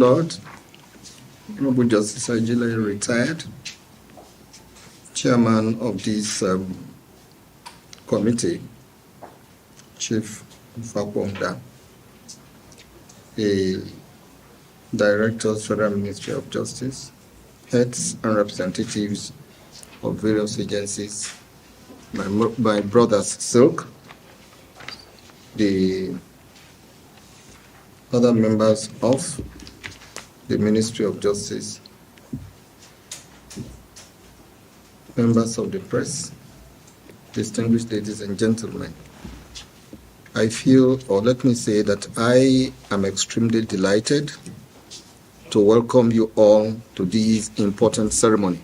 Lord, Honorable Justice Ajile, retired chairman of this committee, Chief Faponda, a directors, Federal Ministry of Justice, heads and representatives of various agencies, my brothers Silk, the other members of the Ministry of Justice, members of the press, distinguished ladies and gentlemen. I feel, or let me say that I am extremely delighted to welcome you all to this important ceremony,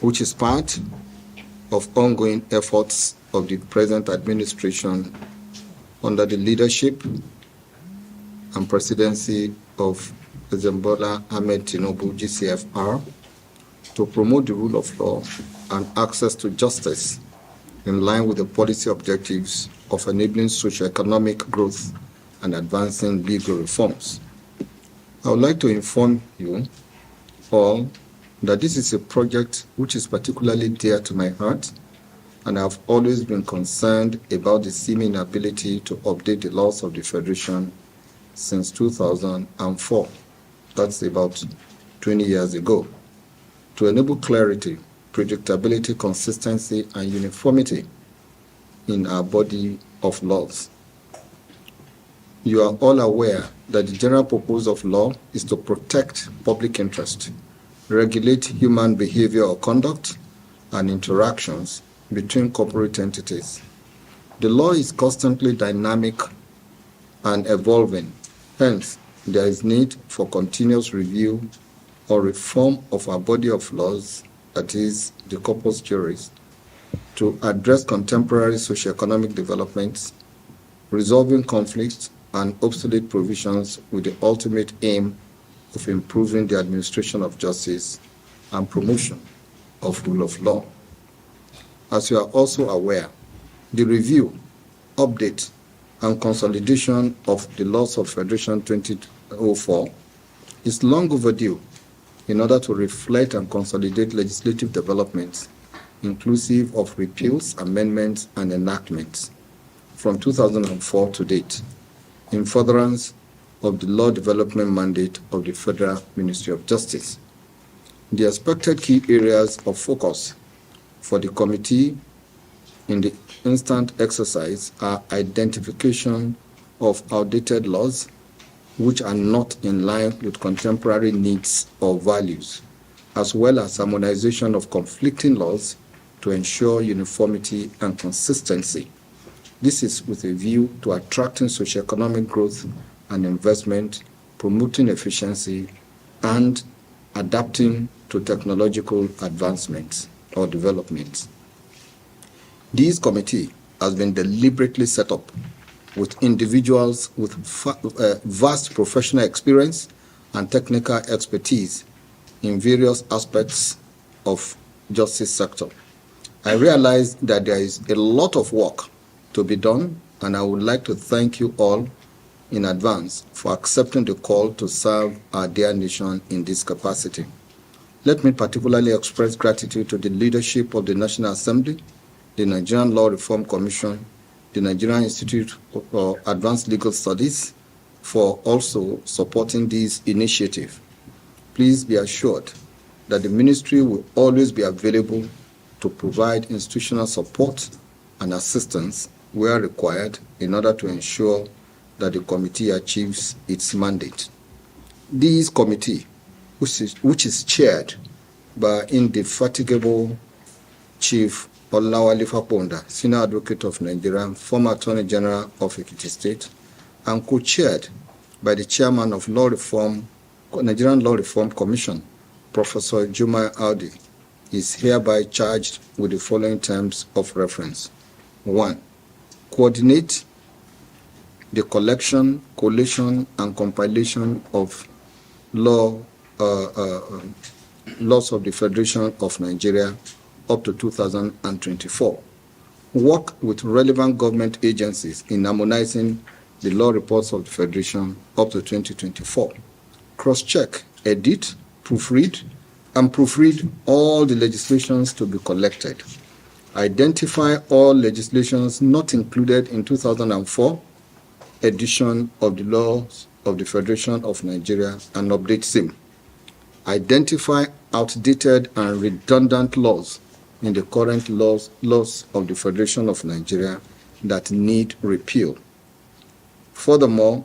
which is part of ongoing efforts of the present administration under the leadership and presidency of President Bola Ahmed Tinubu, GCFR, to promote the rule of law and access to justice in line with the policy objectives of enabling socio-economic growth and advancing legal reforms. I would like to inform you all that this is a project which is particularly dear to my heart, and I've always been concerned about the seeming inability to update the laws of the Federation since 2004. That's about 20 years ago, to enable clarity, predictability, consistency, and uniformity in our body of laws. You are all aware that the general purpose of law is to protect public interest, regulate human behavior or conduct, and interactions between corporate entities. The law is constantly dynamic and evolving. Hence, there is need for continuous review or reform of our body of laws, that is, the corpus juris, to address contemporary socioeconomic developments, resolving conflicts and obsolete provisions with the ultimate aim of improving the administration of justice and promotion of rule of law. As you are also aware, the review, update, and consolidation of the laws of Federation 2004 is long overdue in order to reflect and consolidate legislative developments, inclusive of repeals, amendments, and enactments from 2004 to date, in furtherance of the law development mandate of the Federal Ministry of Justice. The expected key areas of focus for the committee in the instant exercise are identification of outdated laws which are not in line with contemporary needs or values, as well as harmonization of conflicting laws to ensure uniformity and consistency. This is with a view to attracting socioeconomic growth and investment, promoting efficiency, and adapting to technological advancements or developments. This committee has been deliberately set up with individuals with vast professional experience and technical expertise in various aspects of justice sector. I realize that there is a lot of work to be done, and I would like to thank you all in advance for accepting the call to serve our dear nation in this capacity. Let me particularly express gratitude to the leadership of the National Assembly, the Nigerian Law Reform Commission, the Nigerian Institute for Advanced Legal Studies for also supporting this initiative. Please be assured that the ministry will always be available to provide institutional support and assistance where required in order to ensure that the committee achieves its mandate. This committee, which is chaired by indefatigable Chief Olawale Faponda, Senior Advocate of Nigeria, former Attorney General of Ekiti State, and co-chaired by the Chairman of Nigerian Law Reform Commission, Professor Juma Audi, is hereby charged with the following terms of reference. 1. Coordinate the collection, collation, and compilation of laws of the Federation of Nigeria up to 2024. Work with relevant government agencies in harmonizing the law reports of the Federation up to 2024. cross-check, edit, proofread, and proofread all the legislations to be collected. Identify all legislations not included in 2004 edition of the laws of the Federation of Nigeria and update same. Identify outdated and redundant laws in the current laws of the Federation of Nigeria that need repeal. Furthermore,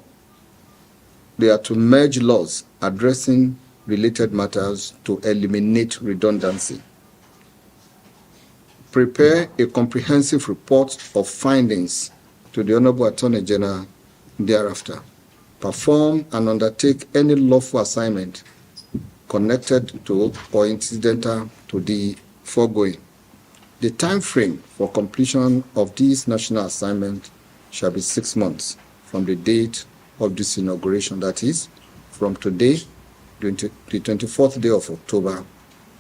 they are to merge laws addressing related matters to eliminate redundancy. Prepare a comprehensive report of findings to the Honorable Attorney General thereafter. Perform and undertake any lawful assignment connected to or incidental to the foregoing. The time frame for completion of this national assignment shall be 6 months from the date of this inauguration, that is, from today, the 24th day of October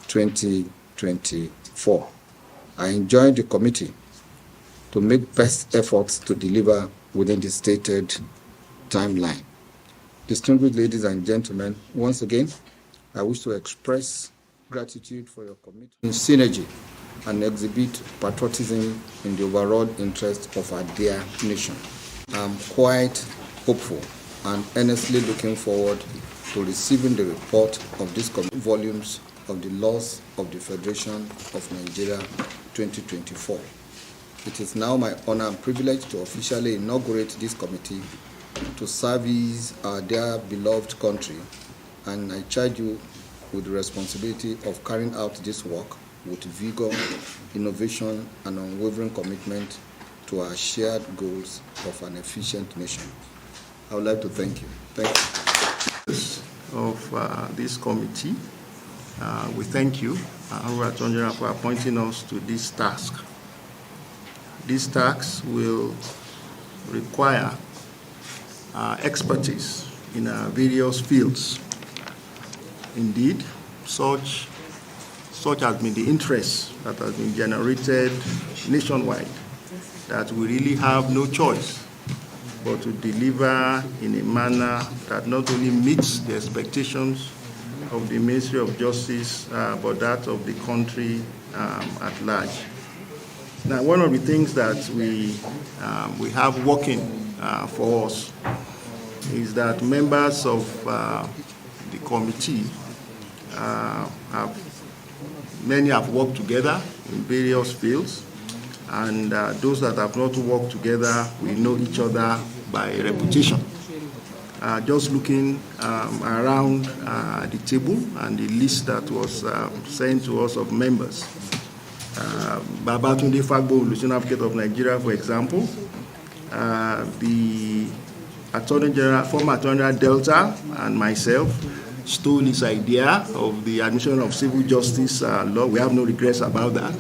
2024. I enjoin the committee to make best efforts to deliver within the stated timeline. Distinguished ladies and gentlemen, once again, I wish to express gratitude for your commitment in synergy and exhibit patriotism in the overall interest of our dear nation. I'm quite hopeful and earnestly looking forward to receiving the report of these volumes of the laws of the Federation of Nigeria 2024. It is now my honor and privilege to officially inaugurate this committee to service our dear beloved country, and I charge you with the responsibility of carrying out this work with vigor, innovation, and unwavering commitment to our shared goals of an efficient nation. I would like to thank you. Thank you. Of this committee, we thank you, Honorable Attorney General, for appointing us to this task. This task will require expertise in various fields. Indeed, such has been the interest that has been generated nationwide that we really have no choice but to deliver in a manner that not only meets the expectations of the Ministry of Justice, but that of the country at large. Now, one of the things that we have working for us is that members of the committee many have worked together in various fields, and those that have not worked together, we know each other by reputation. Just looking around the table and the list that was sent to us of members, Babatunde Fagbo, Lieutenant Advocate of Nigeria, for example, the Attorney General, former Attorney General Delta, and myself stole this idea of the admission of civil justice law. We have no regrets about that.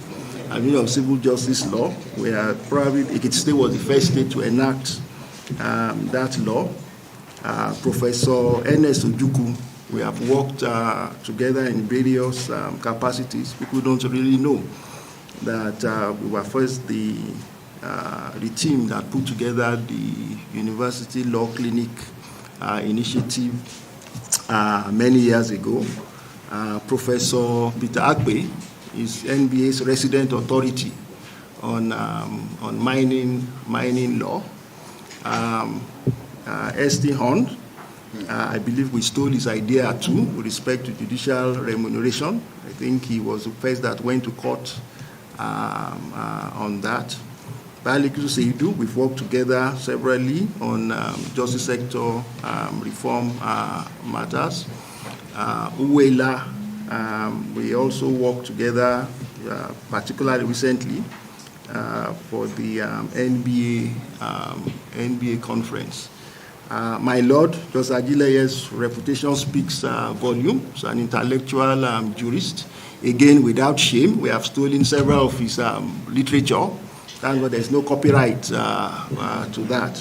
Admission of civil justice law, we are probably, Ekiti State was the first state to enact that law. Professor Ernest Ojukwu, we have worked together in various capacities. People don't really know that we were first the team that put together the University Law Clinic initiative many years ago. Professor Peter Akpe is NBA's resident authority on mining law. S.T. Hunt, I believe we stole his idea too with respect to judicial remuneration. I think he was the first that went to court on that. Balikisu Seidu, we've worked together severally on justice sector reform matters. Uwela, we also worked together, particularly recently, for the NBA conference. My Lord, Justice Agileye's reputation speaks volumes. An intellectual jurist. Again, without shame, we have stolen several of his literature. Thank God there's no copyright to that.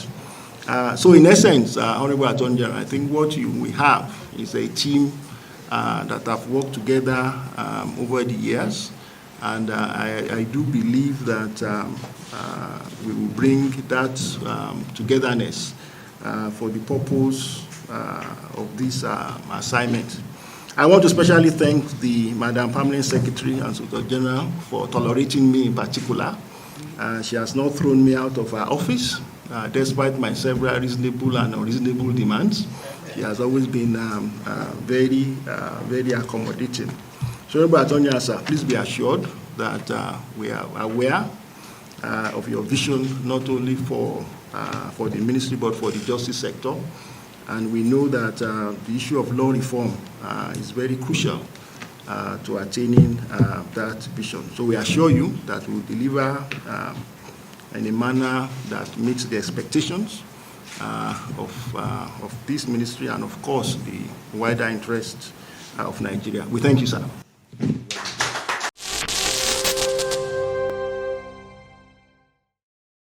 So in essence, Honorable Attorney General, I think what we have is a team that have worked together over the years. And I do believe that we will bring that togetherness for the purpose this assignment. I want to especially thank the Madam Permanent Secretary and Solicitor General for tolerating me in particular. She has not thrown me out of her office, despite my several reasonable and unreasonable demands. She has always been very accommodating. So, Attorney General, please be assured that we are aware of your vision, not only for the ministry, but for the justice sector. And we know that the issue of law reform is very crucial to attaining that vision. So we assure you that we will deliver in a manner that meets the expectations of this ministry and, of course, the wider interest of Nigeria. We thank you, sir.